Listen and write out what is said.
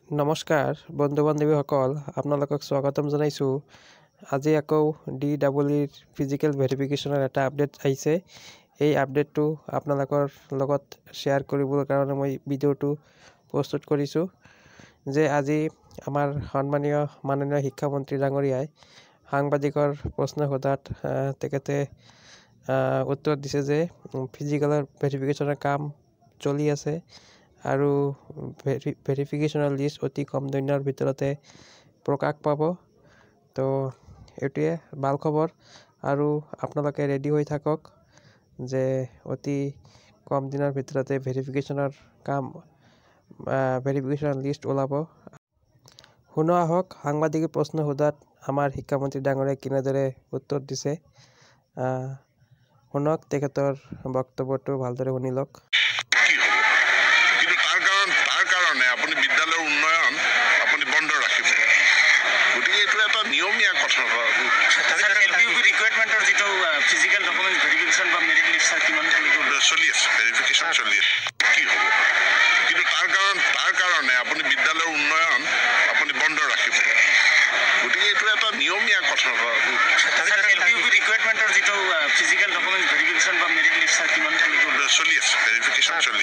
নমস্কাৰ বন্ধু বান্ধৱীসকল, আপোনালোকক স্বাগতম জনাইছোঁ। আজি আকৌ DEEৰ ফিজিকেল ভেৰিফিকেশ্যনৰ এটা আপডেট আহিছে। এই আপডেটটো আপোনালোকৰ লগত শ্বেয়াৰ কৰিবৰ কাৰণে মই ভিডিঅ'টো প্ৰস্তুত কৰিছোঁ। যে আজি আমাৰ মাননীয় শিক্ষামন্ত্ৰী ডাঙৰীয়াই সাংবাদিকৰ প্ৰশ্ন সোধাত তেখেতে উত্তৰ দিছে যে ফিজিকেলৰ ভেৰিফিকেশ্যনৰ কাম চলি আছে আৰু ভেৰিফিকেশ্যনৰ লিষ্ট অতি কম দিনৰ ভিতৰতে প্ৰকাশ পাব। তো এইটোৱে ভাল খবৰ আৰু আপোনালোকে ৰেডি হৈ থাকক যে অতি কম দিনৰ ভিতৰতে ভেৰিফিকেশ্যনৰ লিষ্ট ওলাব। শুনো আহক সাংবাদিকে প্ৰশ্ন সোধাত আমাৰ শিক্ষামন্ত্ৰী ডাঙৰীয়াই কেনেদৰে উত্তৰ দিছে। শুনক তেখেতৰ বক্তব্যটো ভালদৰে শুনি লওক। আপুনি বিদ্যালয়ৰ উন্নয়ন আপুনি বন্ধ ৰাখিব, গতিকে এইটো এটা নিয়মীয়া কথা। ৰিকুৱাৰমেণ্টৰ যিটো ফিজিকেল ডকুমেণ্ট ভেৰিফিকেশ্যন বা মেৰিট লিষ্ট চলি আছে, ভেৰিফিকেশ্যন চলি আছে, কি হ'ব? কিন্তু তাৰ কাৰণে আপুনি বিদ্যালয়ৰ উন্নয়ন আপুনি বন্ধ ৰাখিব, গতিকে এইটো এটা নিয়মীয়া কথা। ৰিকুৱাৰমেণ্টৰ যিটো ফিজিকেল ডকুমেণ্ট ভেৰিফিকেশ্যন বা মেৰিট লিষ্ট চলি আছে, ভেৰিফিকেশ্যন চলি